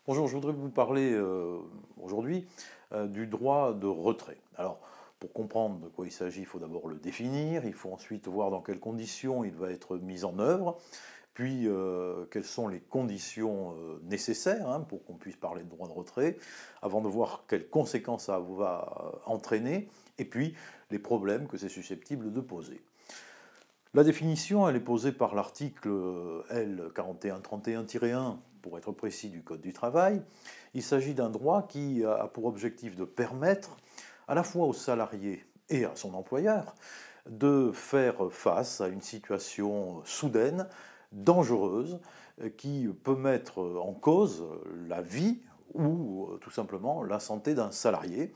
Bonjour, je voudrais vous parler aujourd'hui du droit de retrait. Alors, pour comprendre de quoi il s'agit, il faut d'abord le définir, il faut ensuite voir dans quelles conditions il va être mis en œuvre, puis quelles sont les conditions nécessaires pour qu'on puisse parler de droit de retrait, avant de voir quelles conséquences ça va entraîner, et puis les problèmes que c'est susceptible de poser. La définition, elle est posée par l'article L 4131-1, pour être précis, du Code du travail. Il s'agit d'un droit qui a pour objectif de permettre à la fois aux salariés et à son employeur de faire face à une situation soudaine, dangereuse, qui peut mettre en cause la vie ou tout simplement la santé d'un salarié.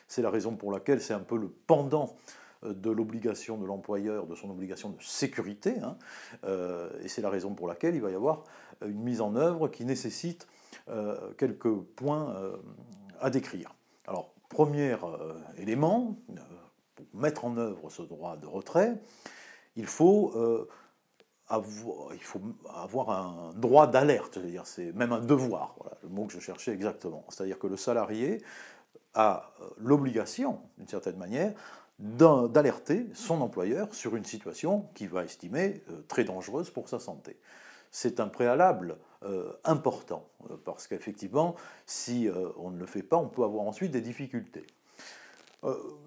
C'est la raison pour laquelle c'est un peu le pendant de l'obligation de l'employeur, de son obligation de sécurité, et c'est la raison pour laquelle il va y avoir une mise en œuvre qui nécessite quelques points à décrire. Alors, premier élément, pour mettre en œuvre ce droit de retrait, il faut avoir un droit d'alerte, c'est-à-dire c'est même un devoir, voilà le mot que je cherchais exactement. C'est-à-dire que le salarié a l'obligation, d'une certaine manière, d'alerter son employeur sur une situation qu'il va estimer très dangereuse pour sa santé. C'est un préalable important, parce qu'effectivement, si on ne le fait pas, on peut avoir ensuite des difficultés.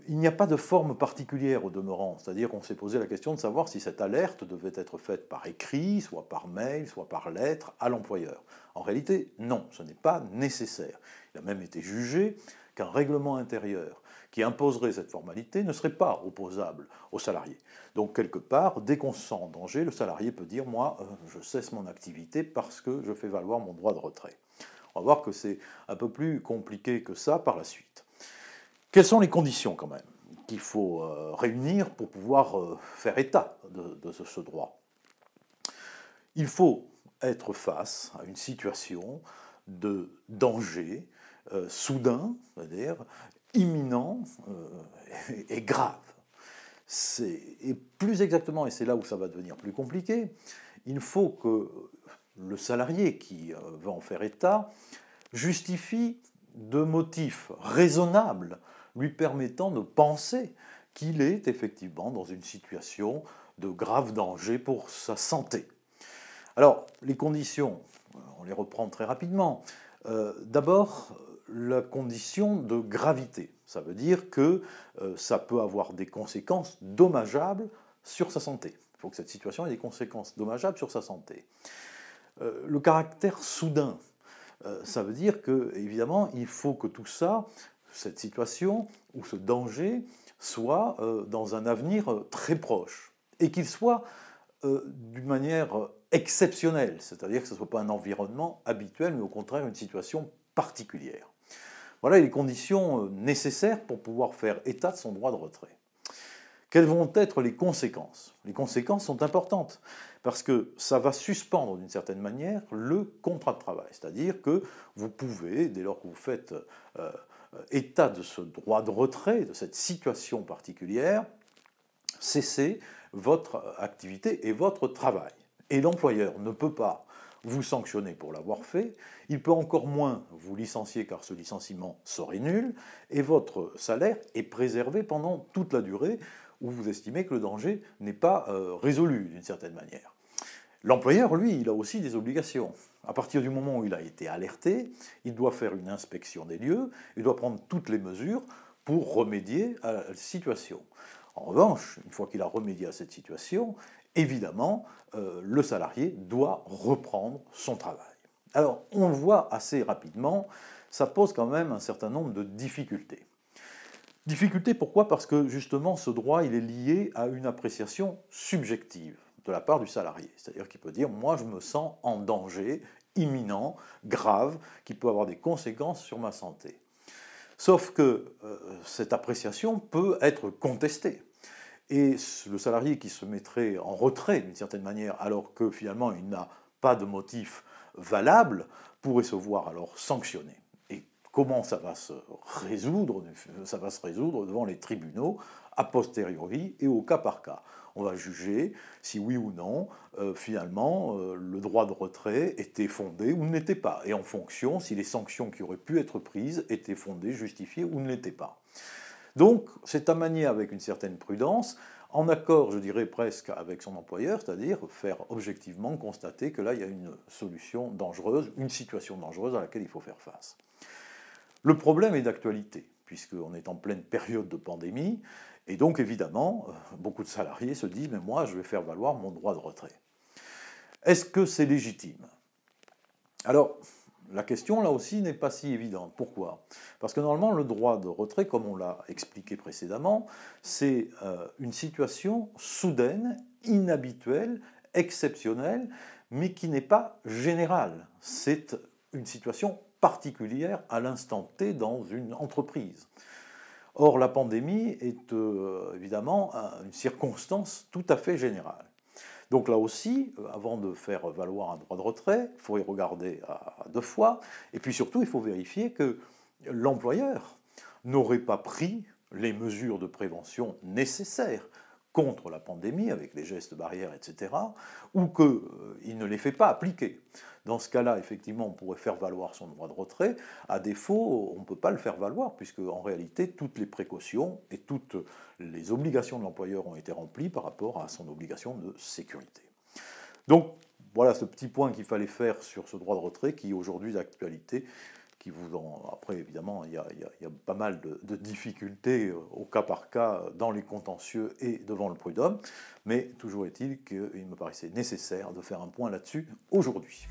Il n'y a pas de forme particulière au demeurant, c'est-à-dire qu'on s'est posé la question de savoir si cette alerte devait être faite par écrit, soit par mail, soit par lettre à l'employeur. En réalité, non, ce n'est pas nécessaire. Il a même été jugé qu'un règlement intérieur qui imposerait cette formalité ne serait pas opposable au salarié. Donc quelque part, dès qu'on se sent en danger, le salarié peut dire « moi, je cesse mon activité parce que je fais valoir mon droit de retrait ». On va voir que c'est un peu plus compliqué que ça par la suite. Quelles sont les conditions quand même qu'il faut réunir pour pouvoir faire état de ce droit? Il faut être face à une situation de danger soudain, c'est-à-dire imminent et grave. Et plus exactement, et c'est là où ça va devenir plus compliqué, il faut que le salarié qui va en faire état justifie de motifs raisonnables lui permettant de penser qu'il est effectivement dans une situation de grave danger pour sa santé. Alors, les conditions, on les reprend très rapidement. D'abord, la condition de gravité. Ça veut dire que ça peut avoir des conséquences dommageables sur sa santé. Il faut que cette situation ait des conséquences dommageables sur sa santé. Le caractère soudain, ça veut dire que, évidemment, il faut que tout ça, cette situation ou ce danger, soit dans un avenir très proche et qu'il soit d'une manière exceptionnelle, c'est-à-dire que ce ne soit pas un environnement habituel, mais au contraire une situation particulière. Voilà les conditions nécessaires pour pouvoir faire état de son droit de retrait. Quelles vont être les conséquences? Les conséquences sont importantes, parce que ça va suspendre d'une certaine manière le contrat de travail. C'est-à-dire que vous pouvez, dès lors que vous faites état de ce droit de retrait, de cette situation particulière, cesser votre activité et votre travail. Et l'employeur ne peut pas vous sanctionner pour l'avoir fait, il peut encore moins vous licencier car ce licenciement serait nul, et votre salaire est préservé pendant toute la durée où vous estimez que le danger n'est pas résolu d'une certaine manière. L'employeur, lui, il a aussi des obligations. À partir du moment où il a été alerté, il doit faire une inspection des lieux, il doit prendre toutes les mesures pour remédier à la situation. En revanche, une fois qu'il a remédié à cette situation, évidemment, le salarié doit reprendre son travail. Alors, on le voit assez rapidement, ça pose quand même un certain nombre de difficultés. Difficultés pourquoi? Parce que justement, ce droit, il est lié à une appréciation subjective de la part du salarié. C'est-à-dire qu'il peut dire « moi, je me sens en danger imminent, grave, qui peut avoir des conséquences sur ma santé ». Sauf que cette appréciation peut être contestée. Et le salarié qui se mettrait en retrait d'une certaine manière, alors que finalement il n'a pas de motif valable, pourrait se voir alors sanctionné. Et comment ça va se résoudre? Ça va se résoudre devant les tribunaux a posteriori et au cas par cas. On va juger si oui ou non, finalement, le droit de retrait était fondé ou n'était pas, et en fonction si les sanctions qui auraient pu être prises étaient fondées, justifiées ou ne l'étaient pas. Donc, c'est à manier avec une certaine prudence, en accord, je dirais presque, avec son employeur, c'est-à-dire faire objectivement constater que là, il y a une solution dangereuse, une situation dangereuse à laquelle il faut faire face. Le problème est d'actualité, puisqu'on est en pleine période de pandémie, et donc évidemment, beaucoup de salariés se disent « mais moi, je vais faire valoir mon droit de retrait ». Est-ce que c'est légitime? Alors, la question, là aussi, n'est pas si évidente. Pourquoi? Parce que normalement, le droit de retrait, comme on l'a expliqué précédemment, c'est une situation soudaine, inhabituelle, exceptionnelle, mais qui n'est pas générale. C'est une situation particulière à l'instant T dans une entreprise. Or, la pandémie est évidemment une circonstance tout à fait générale. Donc là aussi, avant de faire valoir un droit de retrait, il faut y regarder à deux fois, et puis surtout, il faut vérifier que l'employeur n'aurait pas pris les mesures de prévention nécessaires contre la pandémie, avec les gestes barrières, etc., ou qu'il ne les fait pas appliquer. Dans ce cas-là, effectivement, on pourrait faire valoir son droit de retrait. À défaut, on ne peut pas le faire valoir, puisque en réalité, toutes les précautions et toutes les obligations de l'employeur ont été remplies par rapport à son obligation de sécurité. Donc, voilà ce petit point qu'il fallait faire sur ce droit de retrait, qui est aujourd'hui d'actualité. Après, évidemment, il y a pas mal de difficultés au cas par cas dans les contentieux et devant le prud'homme, mais toujours est-il qu'il me paraissait nécessaire de faire un point là-dessus aujourd'hui.